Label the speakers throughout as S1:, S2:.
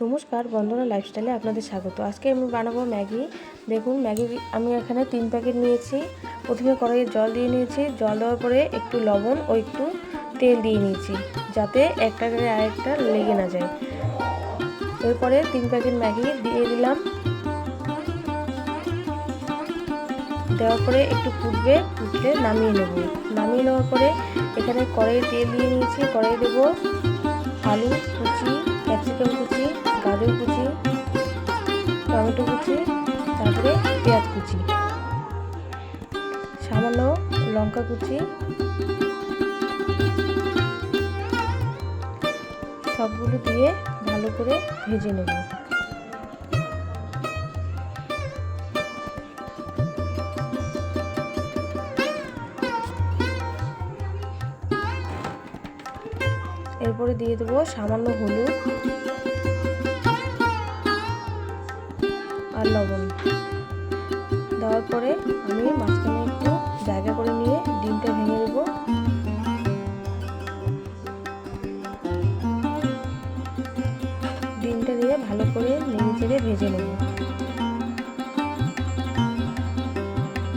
S1: নমস্কার বন্ধনা লাইফস্টাইলে আপনাদের স্বাগত। আজকে আমি বানাবো ম্যাগি। দেখুন ম্যাগি আমি এখানে 3 প্যাকেট নিয়েছি। প্রথমে কড়াইয়ে জল দিয়ে নিয়েছি। জল দেওয়ার পরে একটু লবণ ও একটু তেল দিয়ে নিয়েছি, যাতে একটা গায়ে আরেকটা লেগে না যায়। এরপরে 3 প্যাকেট ম্যাগি দিয়ে দিলাম। দেওয়ার পরে একটু ফুটলে নামিয়ে নেব। নামিয়ে নেওয়ার পরে এখানে কড়াইয়ে তেল দিয়ে নিয়েছি। কড়াইয়ে দেবো আলু কুচি, ক্যাপসিকাম কুচি, গাজর কুচি, টমেটো কুচি, তারপরে পেঁয়াজ কুচি, সামান্য লঙ্কা কুচি, সবগুলো দিয়ে ভালো করে ভেজে নেব। এরপরে দিয়ে দেবো সামান্য হলুদ আর লবণ। দেওয়ার পরে আমি মাঝখানে একটু জায়গা করে নিয়ে ডিমটা ভেঙে দেব। ডিমটা দিয়ে ভালো করে নেড়ে চেড়ে ভেজে নেব।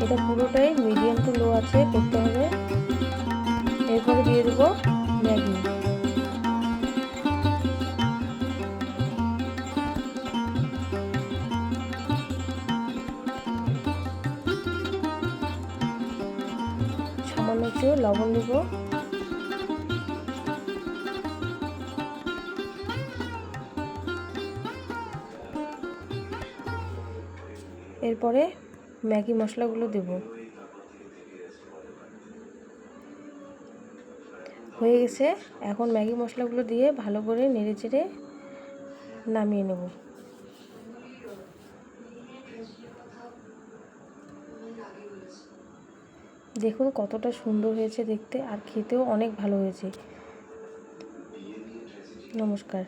S1: এটা পুরোটাই মিডিয়াম টু লো আছে করতে হবে। এরপরে দিয়ে দেবো ম্যাগি। সামান্য একটু লবণ দেব। এরপরে ম্যাগি মশলাগুলো দেব। হয়ে গেছে। এখন ম্যাগি মশলাগুলো দিয়ে ভালো করে নেড়ে চেড়ে নামিয়ে নেব। দেখুন কতটা সুন্দর হয়েছে দেখতে, আর খেতেও অনেক ভালো হয়েছে। নমস্কার।